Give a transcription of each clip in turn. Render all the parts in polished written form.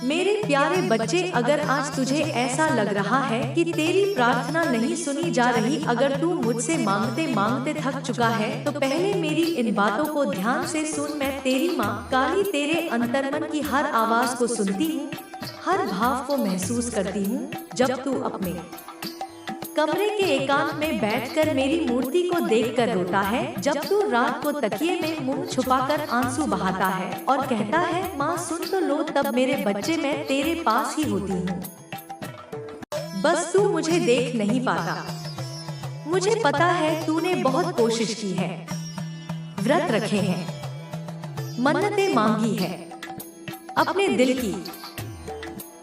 मेरे प्यारे बच्चे, अगर आज तुझे ऐसा लग रहा है कि तेरी प्रार्थना नहीं सुनी जा रही, अगर तू मुझसे मांगते मांगते थक चुका है, तो पहले मेरी इन बातों को ध्यान से सुन। मैं तेरी माँ काली तेरे अंतर्मन की हर आवाज को सुनती हूँ, हर भाव को महसूस करती हूँ। जब तू अपने कमरे के एकांत में बैठकर मेरी मूर्ति को देखकर रोता है, जब तू रात को तकिए में मुंह छुपाकर आंसू बहाता है और कहता है माँ सुन तो लो, तब मेरे बच्चे मैं तेरे पास ही होती हूँ। बस तू मुझे देख नहीं पाता। मुझे पता है तूने बहुत कोशिश की है, व्रत रखे हैं, मन्नतें मांगी है, अपने दिल की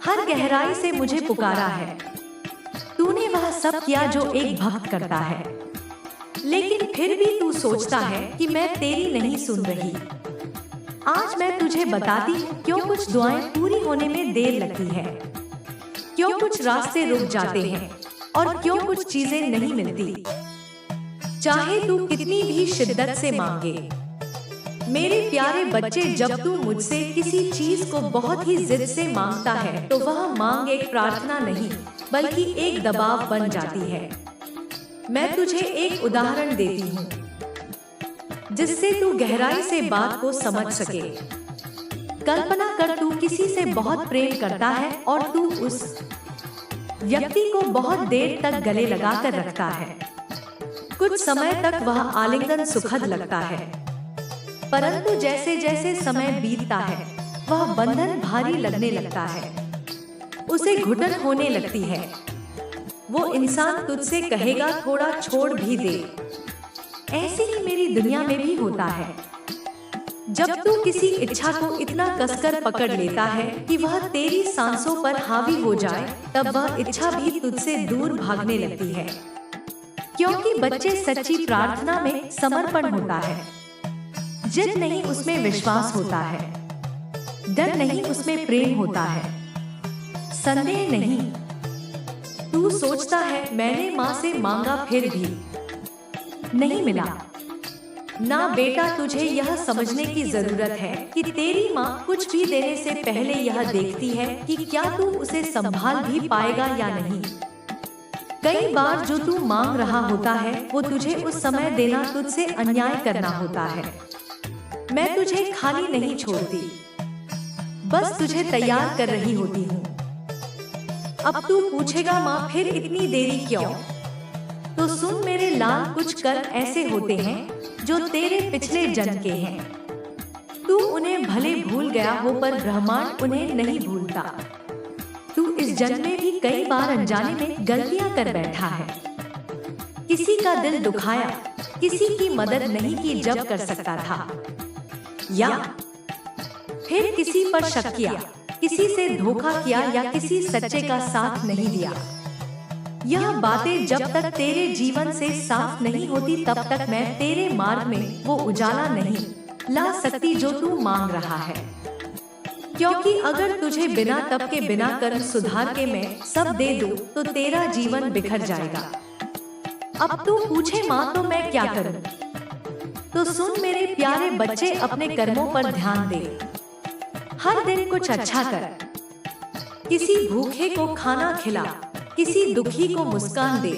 हर गहराई से मुझे पुकारा है। तूने वह सब किया जो एक भक्त करता है, लेकिन फिर भी तू सोचता है कि मैं तेरी नहीं सुन रही। आज मैं तुझे बताती हूँ क्यों कुछ दुआएं पूरी होने में देर लगती है, क्यों कुछ रास्ते रुक जाते हैं और क्यों कुछ चीजें नहीं मिलती, चाहे तू कितनी भी शिद्दत से मांगे। मेरे प्यारे बच्चे, जब तू मुझसे किसी चीज को बहुत ही जिद से मांगता है, तो वह मांग एक प्रार्थना नहीं बल्कि एक दबाव बन जाती है। मैं तुझे एक उदाहरण देती हूँ जिससे तू गहराई से बात को समझ सके। कल्पना कर, तू किसी से बहुत प्रेम करता है और तू उस व्यक्ति को बहुत देर तक गले लगाकर रखता है। कुछ समय तक वह आलिंगन सुखद लगता है, परंतु जैसे जैसे समय बीतता है वह बंधन भारी लगने लगता है, उसे घुटन होने लगती है। वो इंसान तुझसे कहेगा थोड़ा छोड़ भी दे। ऐसे ही मेरी दुनिया में भी होता है। जब तू किसी इच्छा को इतना कसकर पकड़ लेता है कि वह तेरी सांसों पर हावी हो जाए, तब वह इच्छा भी तुझसे दूर भागने लगती है। क्योंकि बच्चे, सच्ची प्रार्थना में समर्पण होता है, जिद नहीं उसमें विश्वास होता है, डर नहीं उसमें प्रेम होता है, संदेह नहीं। तू सोचता है मैंने माँ से मांगा फिर भी नहीं मिला। ना बेटा, तुझे यह समझने की जरूरत है कि तेरी माँ कुछ भी देने से पहले यह देखती है कि क्या तू उसे संभाल भी पाएगा या नहीं। कई बार जो तू मांग रहा होता है वो तुझे उस समय देना तुझसे अन्याय करना होता है। मैं तुझे खाली नहीं छोड़ती, बस तुझे तैयार कर रही होती हूँ। अब तू पूछेगा माँ फिर इतनी देरी क्यों? तो सुन मेरे लाल, कुछ कर्म ऐसे होते हैं जो तेरे पिछले जन्म के हैं। तू उन्हें भले भूल गया हो, पर ब्रह्मांड उन्हें नहीं भूलता। तू इस जन्म में भी कई बार अनजाने में गलतियां कर बैठा है। किसी का दिल दुखाया, किसी की मदद नहीं की जब कर सकता था, या फिर किसी पर शक किया, किसी से धोखा किया या किसी सच्चे का साथ नहीं दिया। यह बातें जब तक तेरे जीवन से साफ नहीं होती, तब तक मैं तेरे मार्ग में वो उजाला नहीं ला सकती जो तू मांग रहा है। क्योंकि अगर तुझे बिना तप के, बिना कर्म सुधार के मैं सब दे दूं, तो तेरा जीवन बिखर जाएगा। अब तू पूछे माँ तो मैं क्या करूं? तो सुन मेरे प्यारे बच्चे, अपने कर्मों पर ध्यान दे। हर दिन कुछ अच्छा कर, किसी भूखे को खाना खिला, किसी दुखी को मुस्कान दे,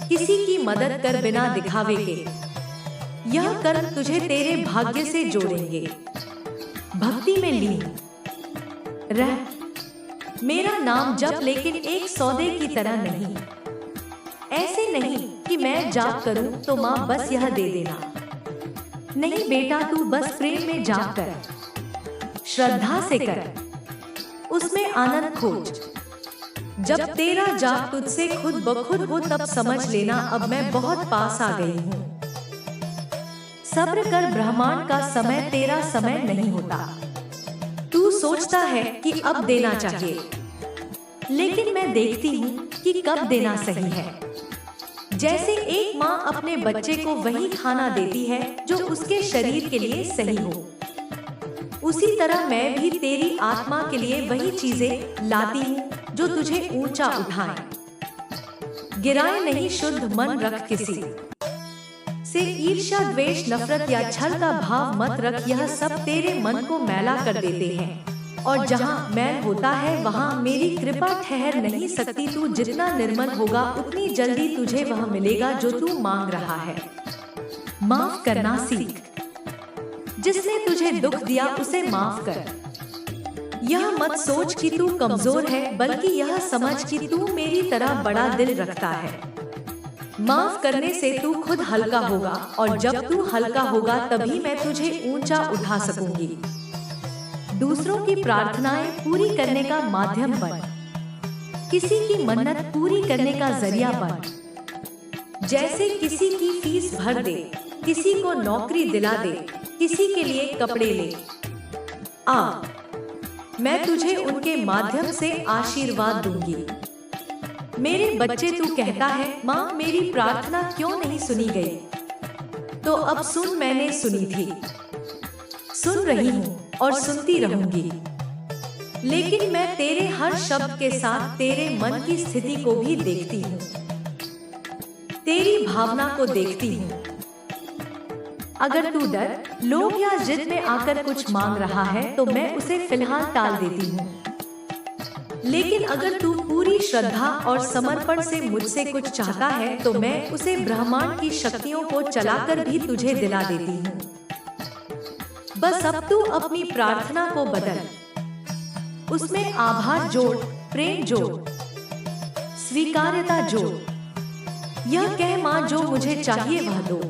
किसी की मदद कर बिना दिखावे के। यह कर्म तुझे तेरे भाग्य से जोड़ेंगे। भक्ति में लीन रह, मेरा नाम जप, लेकिन एक सौदे की तरह नहीं। ऐसे नहीं कि मैं जाप करूं तो माँ बस यह दे देना। नहीं बेटा, तू बस प्रेम में जाप कर, श्रद्धा से कर, उसमें आनंद खोज। जब तेरा जाप तुझसे खुद ब खुद हो, तब समझ लेना अब मैं बहुत पास आ गई हूँ। सब्र कर, ब्रह्मांड का समय तेरा समय नहीं होता। तू सोचता है कि अब देना चाहिए, लेकिन मैं देखती हूँ कि कब देना सही है। जैसे एक माँ अपने बच्चे को वही खाना देती है जो उसके शरीर के लिए सही हो, उसी तरह मैं भी तेरी आत्मा के लिए वही चीजें लाती हूँ जो तुझे ऊंचा उठाए। गिराए नहीं, शुद्ध मन रख, किसी से ईर्ष्या, द्वेष, नफरत या छल का भाव मत रख। यह सब तेरे मन को मैला कर देते हैं। और जहाँ मैल होता है वहाँ मेरी कृपा ठहर नहीं सकती। तू जितना निर्मल होगा उतनी जल्दी तुझे वह मिलेगा जो तू मांग रहा है। माफ करना सीख। जिसने तुझे दुख दिया उसे माफ कर। यह मत सोच कि तू कमजोर है, बल्कि यह समझ कि तू मेरी तरह बड़ा दिल रखता है। माफ करने से तू खुद हल्का होगा, और जब तू हल्का होगा तभी मैं तुझे ऊंचा उठा सकूंगी। दूसरों की प्रार्थनाएं पूरी करने का माध्यम बन। किसी की मन्नत पूरी करने का जरिया बन। जैसे किसी की फीस भर दे, किसी को नौकरी दिला दे, किसी के लिए कपड़े ले आ। मैं तुझे उनके माध्यम से आशीर्वाद दूंगी। मेरे बच्चे, तू कहता है माँ मेरी प्रार्थना क्यों नहीं सुनी गई? तो अब सुन, मैंने सुनी थी, सुन रही हूँ और सुनती रहूंगी। लेकिन मैं तेरे हर शब्द के साथ तेरे मन की स्थिति को भी देखती हूँ, तेरी भावना को देखती हूँ। अगर तू डर, लोभ या जिद में आकर कुछ मांग रहा है तो मैं उसे फिलहाल टाल देती हूँ। लेकिन अगर तू पूरी श्रद्धा और समर्पण से मुझसे कुछ चाहता है तो मैं उसे ब्रह्मांड की शक्तियों को चलाकर भी तुझे दिला देती हूँ। बस अब तू अपनी प्रार्थना को बदल, उसमें आभार जोड़, प्रेम जोड़, स्वीकार्यता जोड़। यह कह माँ जो मुझे चाहिए वह दो,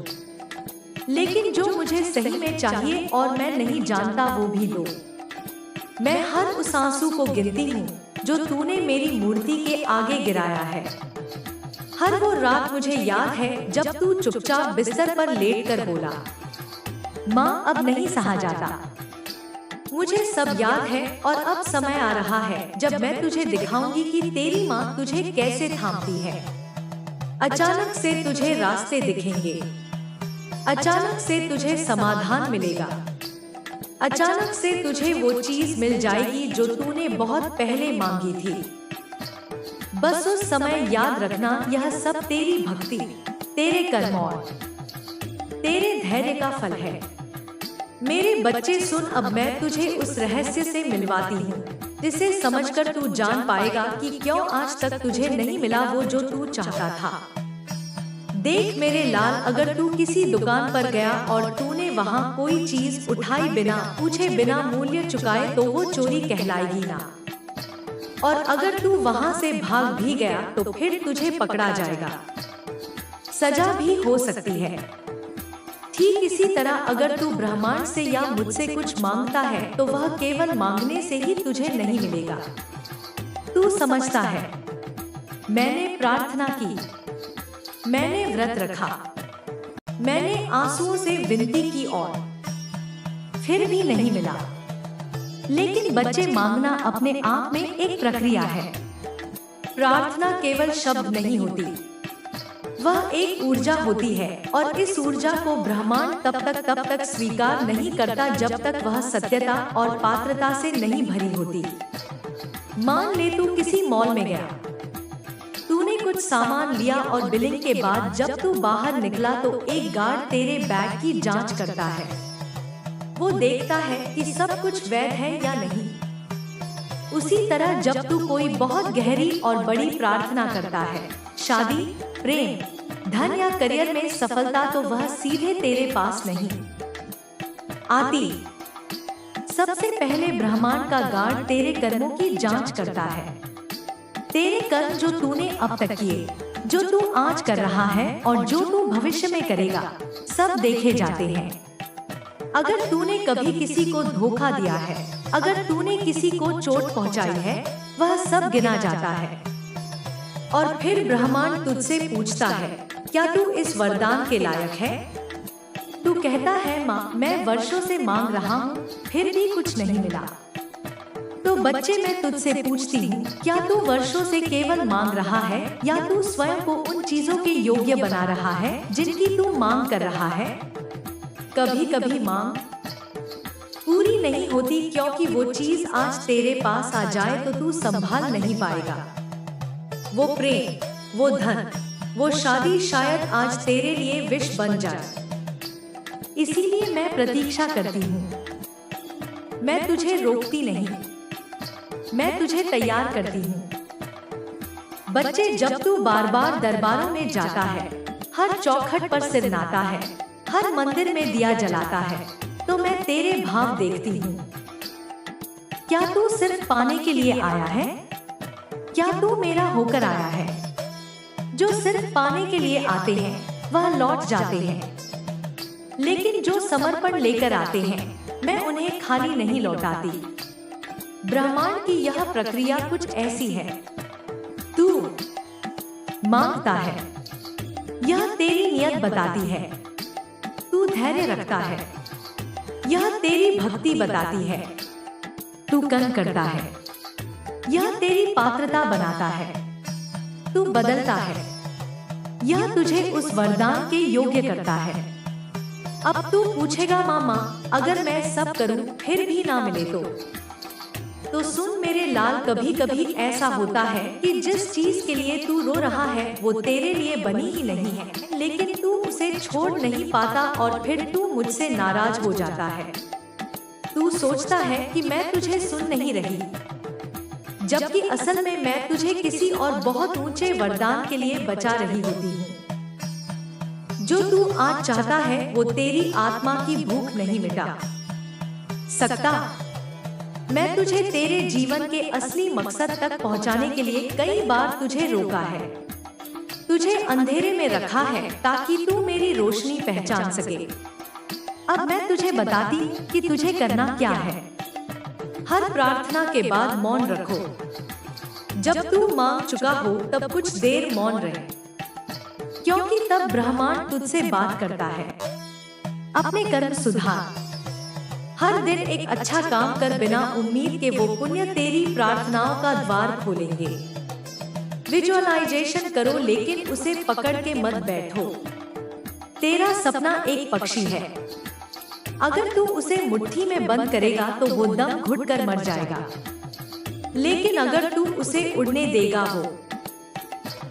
लेकिन जो मुझे सही में चाहिए और मैं नहीं जानता वो भी दो। मैं हर उस आंसू को गिनती हूँ जो तूने मेरी मूर्ति के आगे गिराया है। हर वो रात मुझे याद है जब तू चुपचाप बिस्तर पर लेटकर बोला, माँ अब नहीं सहा जाता। मुझे सब याद है और अब समय आ रहा है जब मैं तुझे दिखाऊंगी कि तेरी माँ तुझे कैसे थामती है। अचानक से तुझे रास्ते दिखेंगे, अचानक से तुझे समाधान मिलेगा, अचानक से तुझे वो चीज मिल जाएगी जो तूने बहुत पहले मांगी थी। बस उस समय याद रखना, यह सब तेरी भक्ति, तेरे कर्म और तेरे धैर्य का फल है। मेरे बच्चे सुन, अब मैं तुझे उस रहस्य से मिलवाती हूँ जिसे समझकर तू जान पाएगा कि क्यों आज तक तुझे नहीं मिला वो जो तू चाहता था। देख मेरे लाल, अगर तू किसी दुकान पर गया और तूने वहाँ कोई चीज उठाई बिना पूछे, बिना मूल्य चुकाए, तो वो चोरी कहलाएगी ना। और अगर तू वहाँ से भाग भी गया तो फिर तुझे पकड़ा जाएगा, सजा भी हो सकती है। ठीक इसी तरह अगर तू ब्रह्मांड से या मुझसे कुछ मांगता है तो वह केवल मांगने से ही तुझे नहीं मिलेगा। तू समझता है, मैंने प्रार्थना की, मैंने व्रत रखा, मैंने आंसुओं से विनती की और फिर भी नहीं मिला। लेकिन बच्चे, मांगना अपने आप में एक प्रक्रिया है। प्रार्थना केवल शब्द नहीं होती, वह एक ऊर्जा होती है, और इस ऊर्जा को ब्रह्मांड तब तक स्वीकार नहीं करता जब तक वह सत्यता और पात्रता से नहीं भरी होती। मान ले तू किसी मॉल में गया, तूने कुछ सामान लिया और बिलिंग के बाद जब तू बाहर निकला तो एक गार्ड तेरे बैग की जांच करता है। वो देखता है कि सब कुछ वैध है या नहीं। उसी तरह जब तू कोई बहुत गहरी और बड़ी प्रार्थना करता है, शादी, प्रेम, धन या करियर में सफलता, तो वह सीधे तेरे पास नहीं आती। सबसे पहले ब्रह्मांड का गार्ड तेरे कर्मों की जांच करता है। तेरे कर्म जो तूने अब तक किए, जो तू आज कर रहा है और जो तू भविष्य में करेगा, सब देखे जाते हैं। अगर तूने कभी किसी को धोखा दिया है, अगर तूने किसी को चोट पहुंचाई है, वह सब गिना जाता है। और फिर ब्रह्मांड तुझसे पूछता है, क्या तू इस वरदान के लायक है? तू कहता है, माँ मैं वर्षों से मांग रहा हूँ, फिर भी कुछ नहीं मिला। तो बच्चे, मैं तुझसे पूछती हूँ, क्या तू वर्षों से केवल मांग रहा है या तू स्वयं को उन चीजों के योग्य बना रहा है जिनकी तू मांग कर रहा है? कभी कभी मांग पूरी नहीं होती क्योंकि वो चीज आज तेरे पास आ जाए तो तू संभाल नहीं पाएगा। वो प्रेम, वो धन, वो शादी शायद आज तेरे लिए विष बन जाए। इसीलिए मैं प्रतीक्षा करती हूँ। मैं तुझे रोकती नहीं, मैं तुझे तैयार करती हूँ। बच्चे, जब तू बार बार दरबारों में जाता है, हर चौखट पर सिर नाता है, हर मंदिर में दिया जलाता है, तो मैं तेरे भाव देखती हूँ। क्या तू सिर्फ पाने के लिए आया है? क्या तू मेरा होकर आया है? जो सिर्फ पाने के लिए आते हैं वह लौट जाते हैं, लेकिन जो समर्पण लेकर आते हैं मैं उन्हें खाली नहीं लौटाती। ब्रह्मांड की यह प्रक्रिया कुछ ऐसी है। तू मांगता है, यह तेरी नियत बताती है। तू धैर्य रखता है, यह तेरी भक्ति बताती है। तू कर्म करता है, यह तेरी पात्रता बनाता है। तू बदलता है, यह तुझे उस वरदान के योग्य करता है। अब तू पूछेगा, मामा अगर मैं सब करूं फिर भी ना मिले तो सुन मेरे लाल, कभी कभी ऐसा होता है कि जिस चीज के लिए तू रो रहा है वो तेरे लिए बनी ही नहीं है, लेकिन तू उसे छोड़ नहीं पाता और फिर तू मुझसे नाराज हो जाता है। तू सोचता है कि मैं तुझे सुन नहीं रही, जबकि असल में मैं तुझे किसी और बहुत ऊंचे वरदान के लिए बचा रही होती हूँ। जो तू आज चाहता है वो तेरी आत्मा की भूख नहीं मिटा सकता। मैं तुझे तेरे जीवन के असली मकसद तक पहुंचाने के लिए कई बार तुझे रोका है, तुझे अंधेरे में रखा है ताकि तू मेरी रोशनी पहचान सके। अब मैं तुझे बताती कि तुझे करना क्या है। हर प्रार्थना के बाद मौन रखो। जब तू मांग चुका हो तब कुछ देर मौन रहे, क्योंकि तब ब्रह्मांड तुझसे बात करता है। अपने कर्म सुधार, हर दिन एक अच्छा काम कर बिना उम्मीद के वो पुण्य तेरी प्रार्थनाओं का द्वार खोलेंगे। विजुअलाइजेशन करो लेकिन उसे पकड़ के मत बैठो। तेरा सपना एक पक्षी है, अगर तू उसे मुट्ठी में बंद करेगा तो वो दम घुटकर मर जाएगा, लेकिन अगर तू उसे उड़ने देगा वो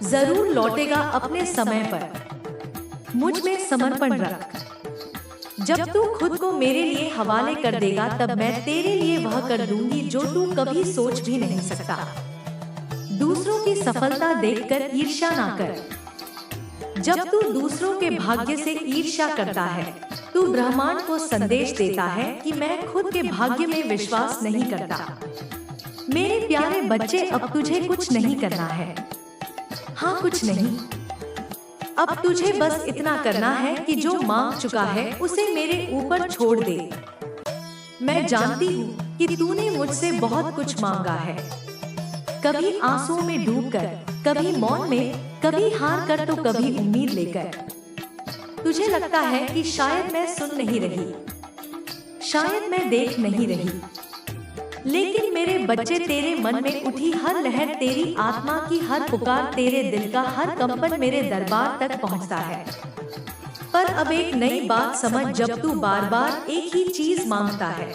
जरूर लौटेगा अपने समय पर। मुझ में समर्पण रख। जब तू खुद को मेरे लिए हवाले कर देगा तब मैं तेरे लिए वह कर दूंगी जो तू कभी सोच भी नहीं सकता। दूसरों की सफलता देखकर ईर्ष्या ना कर। जब तू दूसरों के भाग्य से ईर्ष्या करता है तू ब्रह्मांड को संदेश देता है कि मैं खुद के भाग्य में विश्वास नहीं करता। मेरे प्यारे बच्चे, अब तुझे कुछ नहीं करना है। हाँ, कुछ नहीं। अब तुझे बस इतना करना है कि जो मांग चुका है उसे मेरे ऊपर छोड़ दे। मैं जानती हूँ कि तूने मुझसे बहुत कुछ मांगा है, कभी आंसुओं में डूबकर, कभी मौन में, कभी हार कर तो कभी उम्मीद लेकर। तुझे लगता है कि शायद मैं सुन नहीं रही, शायद मैं देख नहीं रही, लेकिन मेरे बच्चे तेरे मन में उठी हर लहर, तेरी आत्मा की हर पुकार, तेरे दिल का हर कंपन मेरे दरबार तक पहुंचता है। पर अब एक नई बात समझ, जब तू बार बार एक ही चीज मांगता है,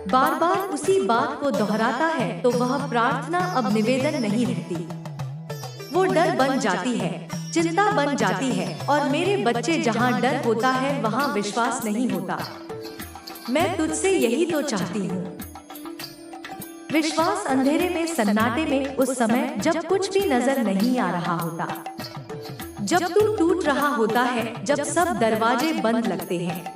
बार बार उसी बात को दोहराता है, तो वह प्रार्थना अब निवेदन नहीं रहती, वो डर बन जाती है, चिंता बन जाती है। और मेरे बच्चे, जहाँ डर होता है वहाँ विश्वास नहीं होता। मैं तुझसे यही तो चाहती हूँ। विश्वास अंधेरे में, सन्नाटे में, उस समय जब कुछ भी नजर नहीं आ रहा होता, जब तू टूट रहा होता है, जब सब दरवाजे बंद लगते हैं,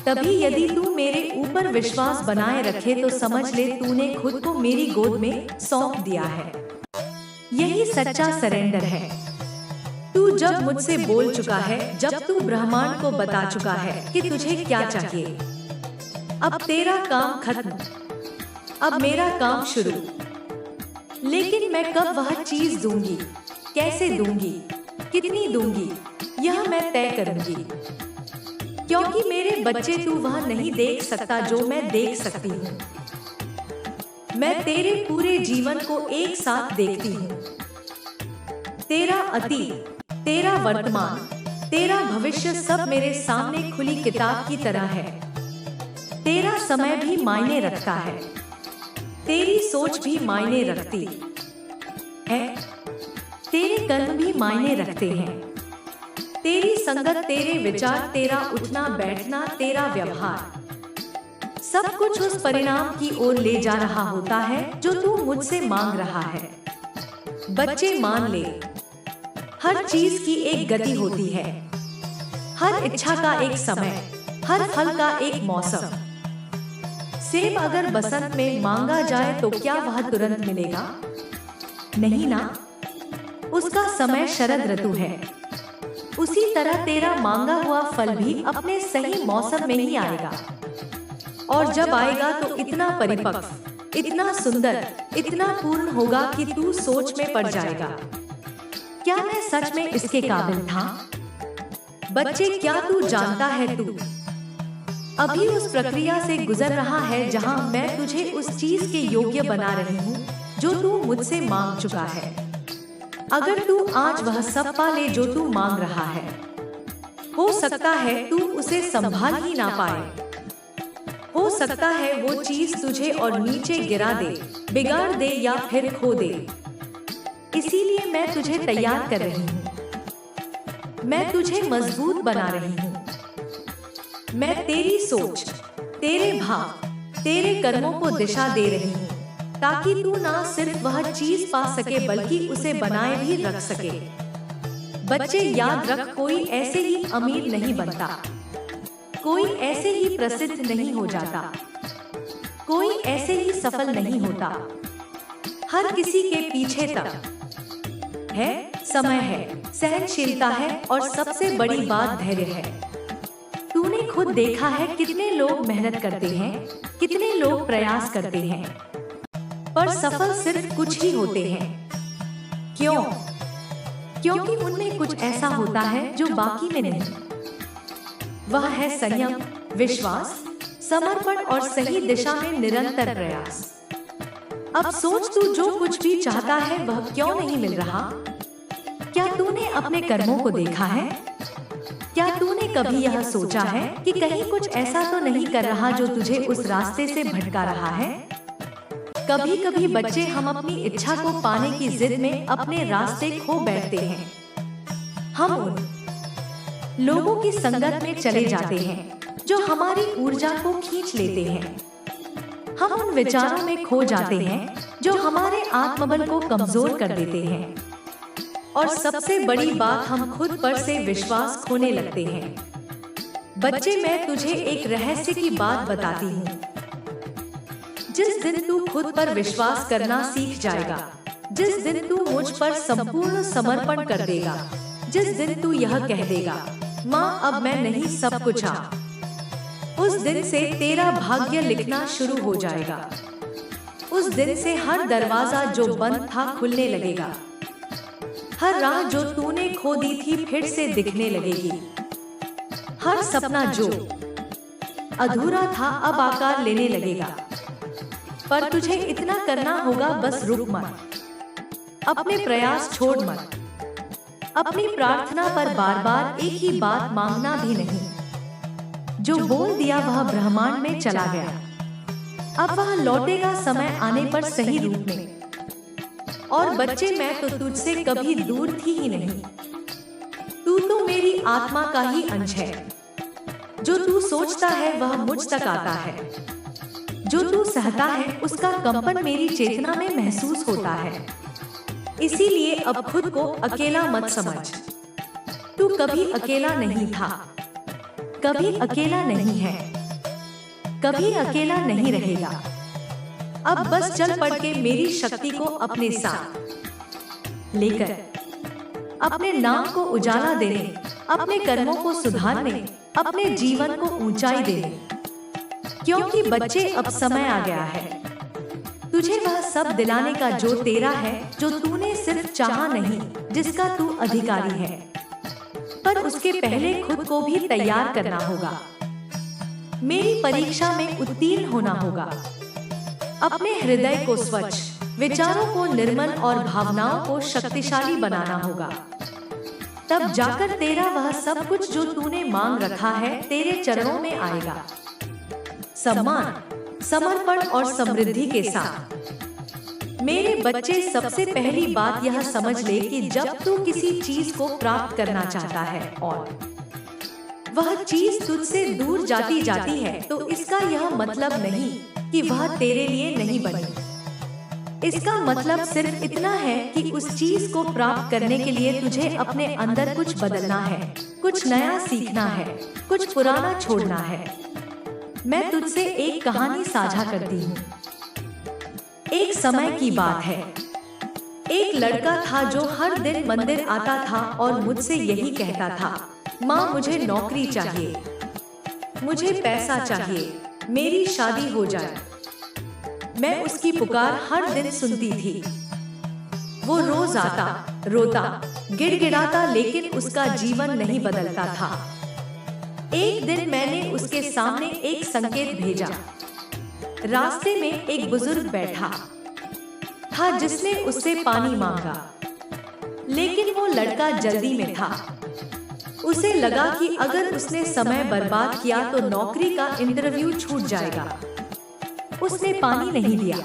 तभी यदि तू मेरे ऊपर विश्वास बनाए रखे तो समझ ले तूने खुद को मेरी गोद में सौंप दिया है। यही सच्चा सरेंडर है। तू जब मुझसे बोल चुका है, जब तू ब्रह्मांड को बता चुका है कि तुझे क्या चाहिए, अब तेरा काम खत्म, अब मेरा काम शुरू। लेकिन मैं कब वह चीज दूंगी, कैसे दूंगी, कितनी दूंगी, यह मैं तय करूंगी, क्योंकि मेरे बच्चे, तू वह नहीं देख सकता जो मैं देख सकती हूँ। मैं तेरे पूरे जीवन को एक साथ देखती हूँ। तेरा अतीत, तेरा वर्तमान, तेरा भविष्य सब मेरे सामने खुली किताब की तरह है। तेरा समय भी मायने रखता है, तेरी सोच भी मायने रखती है, तेरे कर्म भी मायने रखते हैं, तेरी संगत, तेरे विचार, तेरा उठना बैठना, तेरा व्यवहार, सब कुछ उस परिणाम की ओर ले जा रहा होता है जो तू मुझसे मांग रहा है। बच्चे मान ले, हर चीज की एक गति होती है, हर इच्छा का एक समय, हर फल का एक मौसम। सेब अगर बसंत में मांगा जाए तो क्या वह तुरंत मिलेगा? नहीं ना, उसका समय शरद ऋतु है। उसी तरह तेरा मांगा हुआ फल भी अपने सही मौसम में ही आएगा, और जब आएगा तो इतना परिपक्व, इतना सुंदर, इतना पूर्ण होगा कि तू सोच में पड़ जाएगा, क्या मैं सच में इसके काबिल था? बच्चे, क्या तू जानता है, तू अभी उस प्रक्रिया से गुजर रहा है जहां मैं तुझे उस चीज के योग्य बना रही हूं जो तू मुझसे मांग चुका है। अगर तू आज वह सब पा ले जो तू मांग रहा है, हो सकता है तू उसे संभाल ही ना पाए। हो सकता है वो चीज तुझे और नीचे गिरा दे, बिगाड़ दे या फिर खो दे। इसीलिए मैं तुझे तैयार कर रही हूँ, मैं तुझे मजबूत बना रही हूँ। मैं तेरी सोच, तेरे भाव, तेरे कर्मों को दिशा दे रही हूँ, ताकि तू ना सिर्फ वह चीज पा सके बल्कि उसे बनाए भी रख सके। बच्चे, याद रख, कोई ऐसे ही अमीर नहीं बनता, कोई ऐसे ही प्रसिद्ध नहीं हो जाता, कोई ऐसे ही सफल नहीं होता। हर किसी के पीछे तक है, समय है, सहनशीलता है, और सबसे बड़ी बात धैर्य है। तूने खुद देखा है कितने लोग मेहनत करते हैं, कितने लोग प्रयास करते हैं, पर सफल सिर्फ कुछ ही होते हैं। क्यों? क्योंकि उनमें कुछ ऐसा होता है जो बाकी में नहीं। वह है संयम, विश्वास, समर्पण और सही दिशा में निरंतर प्रयास। अब सोच, तू जो कुछ भी चाहता है वह क्यों नहीं मिल रहा? क्या तूने अपने कर्मों को देखा है? क्या तूने कभी यह सोचा है कि कहीं कुछ ऐसा तो नहीं कर रहा जो तुझे उस रास्ते से भटका रहा है? कभी कभी बच्चे, हम अपनी इच्छा को पाने की जिद में अपने रास्ते खो बैठते हैं। हम उन लोगों की संगत में चले जाते हैं जो हमारी ऊर्जा को खींच लेते हैं। हम उन विचारों में खो जाते हैं जो हमारे आत्मबल को कमजोर कर देते हैं। और सबसे बड़ी बात, हम खुद पर से विश्वास खोने लगते हैं। बच्चे, मैं तुझे एक रहस्य की बात बताती हूँ। जिस दिन तू खुद पर विश्वास करना सीख जाएगा, जिस दिन तू मुझ पर संपूर्ण समर्पण कर देगा, जिस दिन तू यह कह देगा, माँ अब मैं नहीं सब कुछ आ, उस दिन से तेरा भाग्य लिखना शुरू हो जाएगा। उस दिन से हर दरवाजा जो बंद था खुलने लगेगा, हर राह जो तूने खो दी थी फिर से दिखने लगेगी, हर सपना जो अधूरा था अब आकार लेने लगेगा। पर तुझे इतना करना होगा, बस रुक मत, अपने प्रयास छोड़ मत, अपनी प्रार्थना पर बार बार एक ही बात मांगना भी नहीं। जो बोल दिया वह ब्रह्मांड में चला गया, अब वह लौटेगा समय आने पर सही रूप में। और बच्चे, मैं तो तुझसे कभी दूर थी ही नहीं। तू तो मेरी आत्मा का ही अंश है। जो तू सोचता है वह मुझ तक आता है, जो तू सहता है उसका कंपन मेरी चेतना में महसूस होता है। इसीलिए अब खुद को अकेला मत समझ। तू कभी अकेला नहीं था, कभी अकेला नहीं है, कभी अकेला नहीं रहेगा। अब बस चल पड़ के मेरी शक्ति को अपने साथ लेकर अपने नाम को उजाला देने, अपने कर्मों को सुधारने, अपने जीवन को ऊंचाई देने। क्योंकि बच्चे, अब समय आ गया है तुझे वह सब दिलाने का जो तेरा है, जो तूने सिर्फ चाहा नहीं, जिसका तू अधिकारी है। पर उसके पहले खुद को भी तैयार करना होगा, मेरी परीक्षा में उत्तीर्ण होना होगा। अपने हृदय को स्वच्छ, विचारों को निर्मल और भावनाओं को शक्तिशाली बनाना होगा। तब जाकर तेरा वह सब कुछ जो तूने मांग रखा है तेरे चरणों में आएगा, सम्मान, समर्पण और समृद्धि के साथ। मेरे बच्चे, सबसे पहली बात यह समझ ले कि जब तू किसी चीज को प्राप्त करना चाहता है और वह चीज तुझसे दूर जाती जाती है तो इसका यह मतलब नहीं कि वह तेरे लिए नहीं बनी। इसका मतलब सिर्फ इतना है कि उस चीज को प्राप्त करने के लिए तुझे अपने अंदर कुछ बदलना है, कुछ नया सीखना है, कुछ पुराना छोड़ना है। मैं तुझसे एक कहानी साझा करती हूँ। एक समय की बात है, एक लड़का था जो हर दिन मंदिर आता था और मुझसे यही कहता था, माँ मुझे नौकरी चाहिए, मुझे पैसा चाहिए, मेरी शादी हो जाए। मैं उसकी पुकार हर दिन सुनती थी। वो रोज आता, रोता, गिड़गिड़ाता, लेकिन उसका जीवन नहीं बदलता था। एक दिन मैंने उसके सामने एक संकेत भेजा। रास्ते में एक बुजुर्ग बैठा था जिसने उससे पानी मांगा, लेकिन वो लड़का जल्दी में था। उसे लगा कि अगर उसने समय बर्बाद किया तो नौकरी का इंटरव्यू छूट जाएगा। उसने पानी नहीं दिया,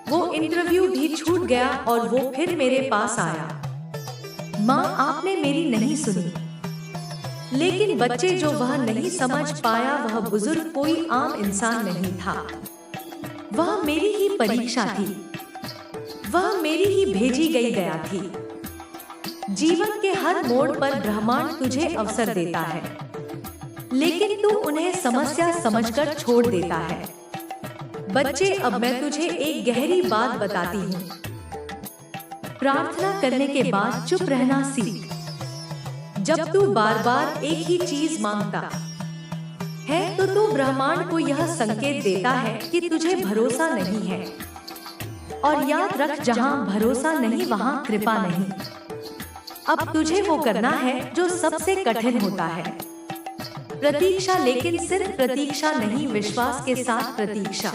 वो इंटरव्यू भी छूट गया और वो फिर मेरे पास आया। माँ आपने मेरी नहीं सुनी। लेकिन बच्चे जो वह नहीं समझ पाया, वह बुजुर्ग कोई आम इंसान नहीं था। वह मेरी ही परीक्षा थी, वह मेरी ही भेजी गई दया थी। जीवन के हर मोड़ पर ब्रह्मांड तुझे अवसर देता है, लेकिन तू उन्हें समस्या समझकर छोड़ देता है। बच्चे, अब मैं तुझे एक गहरी बात बताती हूँ। प्रार्थना करने के बाद चुप रहना सीख। जब तू बार बार एक ही चीज मांगता है तो तू ब्रह्मांड को यह संकेत देता है कि तुझे भरोसा नहीं है। और याद रख, जहाँ भरोसा नहीं वहाँ कृपा नहीं। अब तुझे वो करना है जो सबसे कठिन होता है, प्रतीक्षा, लेकिन सिर्फ प्रतीक्षा नहीं, विश्वास के साथ प्रतीक्षा।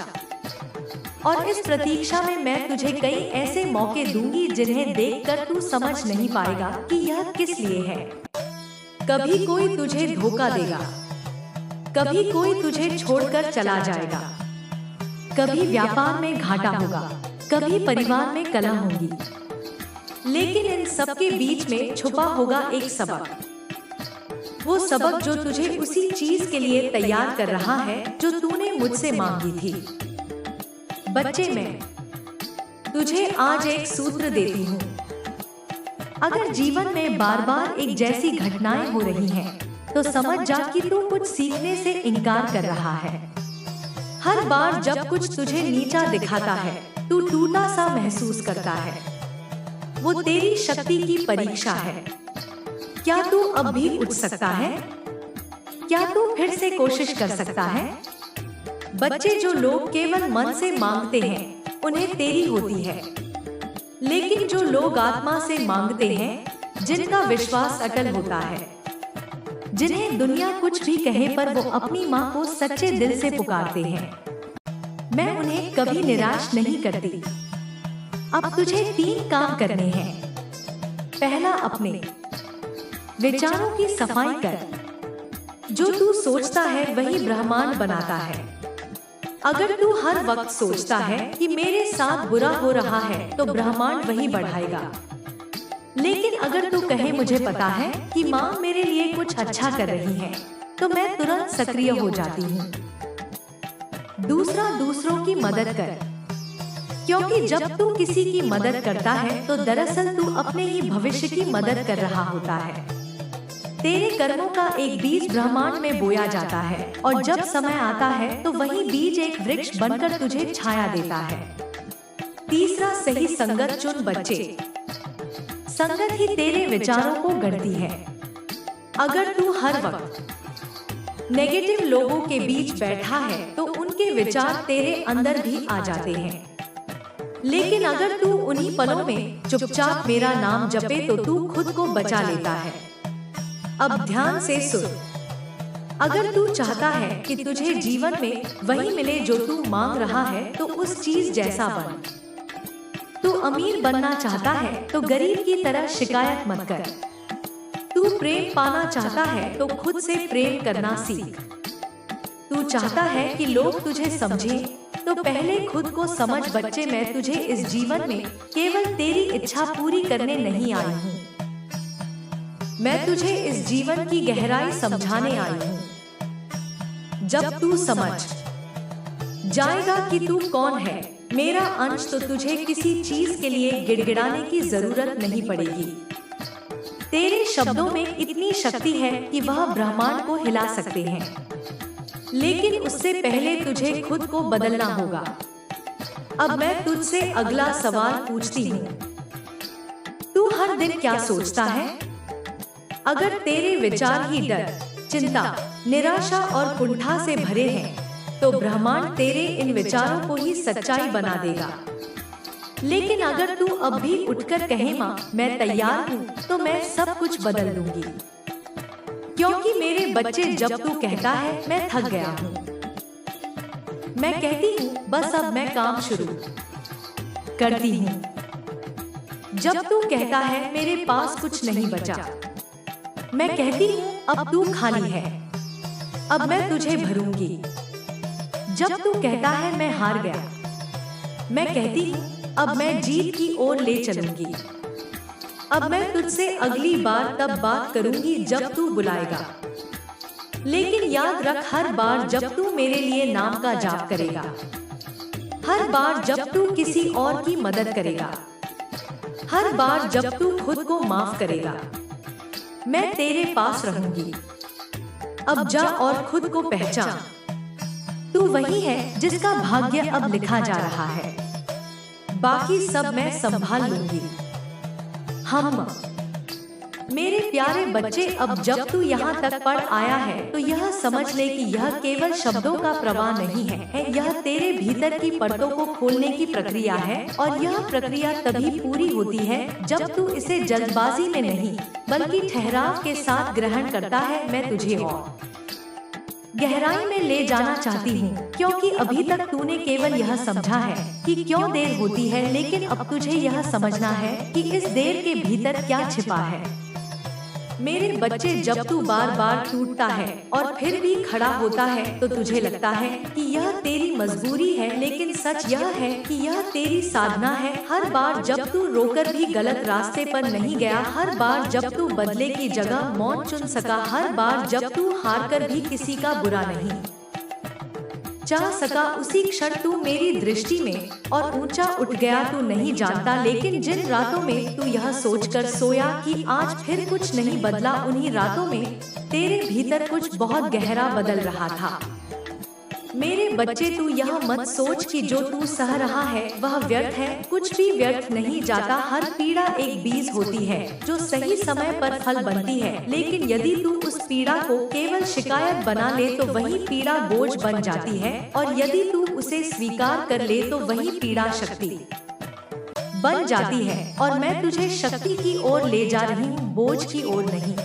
और इस प्रतीक्षा में मैं तुझे कई ऐसे मौके दूंगी जिन्हें देखकर तू समझ नहीं पाएगा कि यह किस लिए है। कभी कोई तुझे धोखा देगा, कभी कोई तुझे छोड़कर चला जाएगा, कभी व्यापार में घाटा होगा, कभी परिवार में कलह होगी, लेकिन इन सब के बीच में छुपा होगा एक सबक। वो सबक जो तुझे उसी चीज के लिए तैयार कर रहा है जो तूने मुझसे मांगी थी। बच्चे, मैं तुझे आज एक सूत्र देती हूँ। अगर जीवन में बार बार एक जैसी घटनाएं हो रही हैं, तो समझ जा कि तू कुछ सीखने से इनकार कर रहा है। हर बार जब कुछ तुझे नीचा दिखाता है, तू टूटा सा महसूस करता है। वो तेरी शक्ति की परीक्षा है। क्या तू अब भी उठ सकता है? क्या तू फिर से कोशिश कर सकता है? बच्चे, जो लोग केवल मन से मांगते हैं उन्हें तेरी होती है, लेकिन जो लोग आत्मा से मांगते हैं, जिनका विश्वास अटल होता है, जिन्हें दुनिया कुछ भी कहे पर वो अपनी माँ को सच्चे दिल से पुकारते हैं, मैं उन्हें कभी निराश नहीं करती। अब तुझे 3 काम करने हैं। पहला, अपने विचारों की सफाई कर। जो तू सोचता है वही ब्रह्मांड बनाता है। अगर तू हर वक्त सोचता है कि मेरे साथ बुरा हो रहा है, तो ब्रह्मांड वही बढ़ाएगा। लेकिन अगर तू कहे मुझे पता है कि माँ मेरे लिए कुछ अच्छा कर रही है, तो मैं तुरंत सक्रिय हो जाती हूँ। दूसरा, दूसरों की मदद कर। क्योंकि जब तू किसी की मदद करता है तो दरअसल तू अपने ही भविष्य की मदद कर रहा होता है। तेरे कर्मों का एक बीज ब्रह्मांड में बोया जाता है और जब समय आता है तो वही बीज एक वृक्ष बनकर तुझे छाया देता है। तीसरा, सही संगत चुन। बच्चे, संगत ही तेरे विचारों को गढ़ती है। अगर तू हर वक्त नेगेटिव लोगों के बीच बैठा है तो उनके विचार तेरे अंदर भी आ जाते हैं। लेकिन अगर तू उन्हीं पलों में चुपचाप मेरा नाम जपे तो तू खुद को बचा लेता है। अब ध्यान से सुन। अगर तू चाहता है कि तुझे जीवन में वही मिले जो तू मांग रहा है, तो उस चीज जैसा बन। तू अमीर बनना चाहता है तो गरीब की तरह शिकायत मत कर। तू प्रेम पाना चाहता है तो खुद से प्रेम करना सीख। तू चाहता है कि लोग तुझे समझें, तो पहले खुद को समझ। बच्चे, मैं तुझे इस जीवन में केवल तेरी इच्छा पूरी करने नहीं आई हूँ, मैं तुझे इस जीवन की गहराई समझाने आई हूँ। जब तू समझ जाएगा कि तू कौन है, मेरा अंश, तो तुझे किसी चीज के लिए गिड़गिड़ाने की जरूरत नहीं पड़ेगी। तेरे शब्दों में इतनी शक्ति है कि वह ब्रह्मांड को हिला सकते हैं, लेकिन उससे पहले तुझे खुद को बदलना होगा। अब मैं तुझसे अगला सवाल पूछती हूँ, तू हर दिन क्या सोचता है? अगर तेरे विचार ही डर, चिंता, निराशा और कुंठा से भरे हैं, तो ब्रह्मांड तेरे इन विचारों को ही सच्चाई बना देगा। लेकिन अगर तू अब भी उठकर कहे माँ मैं तैयार हूँ, तो मैं सब कुछ बदल दूंगी। क्योंकि मेरे बच्चे, जब तू कहता है मैं थक गया हूँ, मैं कहती हूँ बस अब मैं काम शुरू करती हूँ। जब तू कहता है मेरे पास कुछ नहीं बचा, मैं कहती हूँ अब तू खाली है, अब मैं तुझे भरूंगी। जब तू कहता है मैं हार गया, मैं कहती हूँ अब मैं जीत की ओर ले चलूंगी। अब मैं तुझसे अगली बार तब बात करूंगी जब तू बुलाएगा। लेकिन याद रख, हर बार जब तू मेरे लिए नाम का जाप करेगा, हर बार जब तू किसी और की मदद करेगा, हर बार जब तू खुद को माफ करेगा, मैं तेरे पास रहूंगी। अब जा और खुद को पहचान, तू वही है जिसका भाग्य अब लिखा जा रहा है। बाकी सब मैं संभाल लूंगी। हम मेरे प्यारे बच्चे, अब जब तू यहाँ तक पढ़ आया है, तो यह समझ ले कि यह केवल शब्दों का प्रवाह नहीं है, यह तेरे भीतर की परतों को खोलने की प्रक्रिया है। और यह प्रक्रिया तभी पूरी होती है जब तू इसे जल्दबाजी में नहीं, बल्कि ठहराव के साथ ग्रहण करता है। मैं तुझे और गहराई में ले जाना चाहती हूँ, क्योंकि अभी तक तूने केवल यह समझा है कि क्यों देर होती है, लेकिन अब तुझे यह समझना है कि इस देर के भीतर क्या छिपा है। मेरे बच्चे, जब तू बार बार टूटता है और फिर भी खड़ा होता है, तो तुझे लगता है कि यह तेरी मजबूरी है, लेकिन सच यह है कि यह तेरी साधना है। हर बार जब तू रोकर भी गलत रास्ते पर नहीं गया, हर बार जब तू बदले की जगह मौत चुन सका, हर बार जब तू हार कर भी किसी का बुरा नहीं चाह सका, उसी क्षण तू मेरी दृष्टि में और ऊंचा उठ गया। तू नहीं जानता, लेकिन जिन रातों में तू यह सोचकर सोया कि आज फिर कुछ नहीं बदला, उन्हीं रातों में तेरे भीतर कुछ बहुत गहरा बदल रहा था। मेरे बच्चे, तू यह मत सोच कि जो तू सह रहा है वह व्यर्थ है। कुछ भी व्यर्थ नहीं जाता। हर पीड़ा एक बीज होती है जो सही समय पर फल बनती है, लेकिन यदि तू उस पीड़ा को केवल शिकायत बना ले तो वही पीड़ा बोझ बन जाती है, और यदि तू उसे स्वीकार कर ले तो वही पीड़ा शक्ति बन जाती है। और मैं तुझे शक्ति की ओर ले जा रही हूँ, बोझ की ओर नहीं।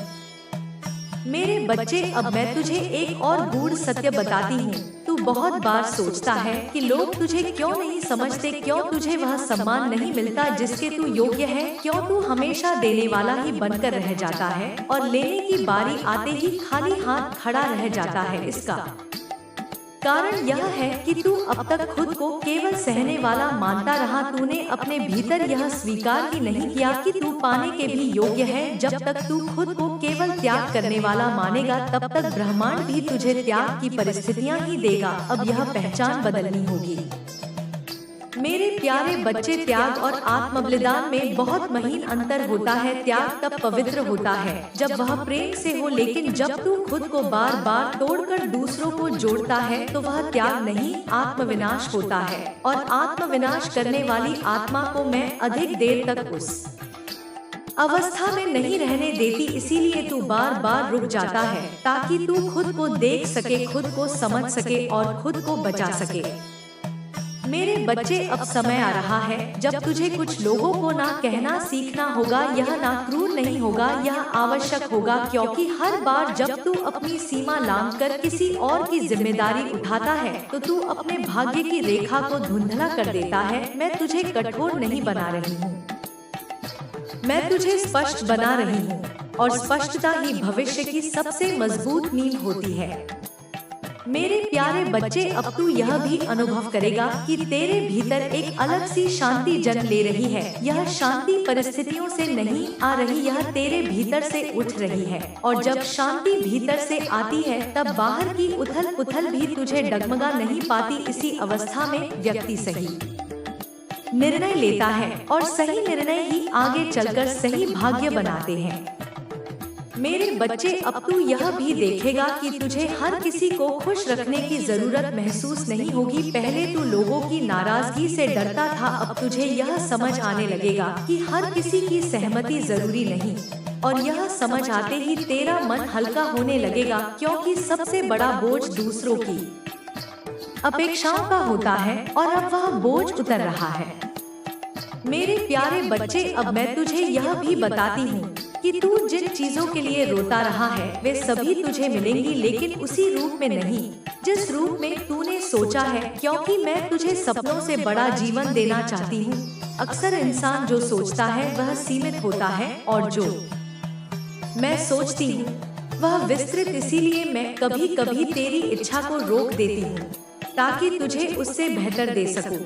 मेरे बच्चे, अब मैं तुझे एक और गूढ़ सत्य बताती हूँ। तू बहुत बार सोचता है कि लोग तुझे क्यों नहीं समझते, क्यों तुझे वह सम्मान नहीं मिलता जिसके तू योग्य है, क्यों तू हमेशा देने वाला ही बनकर रह जाता है और लेने की बारी आते ही खाली हाथ खड़ा रह जाता है। इसका कारण यह है कि तू अब तक खुद को केवल सहने वाला मानता रहा। तूने अपने भीतर यह स्वीकार ही नहीं किया कि तू पाने के भी योग्य है। जब तक तू खुद को केवल त्याग करने वाला मानेगा, तब तक ब्रह्मांड भी तुझे त्याग की परिस्थितियां ही देगा। अब यह पहचान बदलनी होगी। मेरे प्यारे बच्चे, त्याग और आत्मबलिदान में बहुत महीन अंतर होता है। त्याग तब पवित्र होता है जब वह प्रेम से हो, लेकिन जब तू खुद को बार बार तोड़कर दूसरों को जोड़ता है तो वह त्याग नहीं, आत्मविनाश होता है। और आत्मविनाश करने वाली आत्मा को मैं अधिक देर तक उस अवस्था में नहीं रहने देती। इसीलिए तू बार बार रुक जाता है ताकि तू खुद को देख सके, खुद को समझ सके और खुद को बचा सके। मेरे बच्चे, अब समय आ रहा है जब तुझे कुछ लोगों को ना कहना सीखना होगा। यह ना क्रूर नहीं होगा, यह आवश्यक होगा, क्योंकि हर बार जब तू अपनी सीमा लांघकर किसी और की जिम्मेदारी उठाता है तो तू अपने भाग्य की रेखा को धुंधला कर देता है। मैं तुझे कठोर नहीं बना रही हूँ, मैं तुझे स्पष्ट बना रही हूँ, और स्पष्टता ही भविष्य की सबसे मजबूत नींव होती है। मेरे प्यारे बच्चे, अब तू यह भी अनुभव करेगा कि तेरे भीतर एक अलग सी शांति जन्म ले रही है। यह शांति परिस्थितियों से नहीं आ रही, यह तेरे भीतर से उठ रही है। और जब शांति भीतर से आती है तब बाहर की उथल पुथल भी तुझे डगमगा नहीं पाती। इसी अवस्था में व्यक्ति सही निर्णय लेता है और सही निर्णय ही आगे चलकर सही भाग्य बनाते हैं। मेरे बच्चे, अब तू यह भी देखेगा कि तुझे हर किसी को खुश रखने की जरूरत महसूस नहीं होगी। पहले तू लोगों की नाराजगी से डरता था, अब तुझे यह समझ आने लगेगा कि हर किसी की सहमति जरूरी नहीं। और यह समझ आते ही तेरा मन हल्का होने लगेगा, क्योंकि सबसे बड़ा बोझ दूसरों की अपेक्षाओं का होता है और अब वह बोझ उतर रहा है। मेरे प्यारे बच्चे, अब मैं तुझे यह भी बताती हूँ कि तू जिन चीजों के लिए रोता रहा है वे सभी तुझे मिलेंगी, लेकिन उसी रूप में नहीं जिस रूप में तूने सोचा है, क्योंकि मैं तुझे सपनों से बड़ा जीवन देना चाहती हूँ। अक्सर इंसान जो सोचता है वह सीमित होता है और जो मैं सोचती हूँ वह विस्तृत। इसीलिए मैं कभी कभी तेरी इच्छा को रोक देती हूँ ताकि तुझे उससे बेहतर दे सकूं।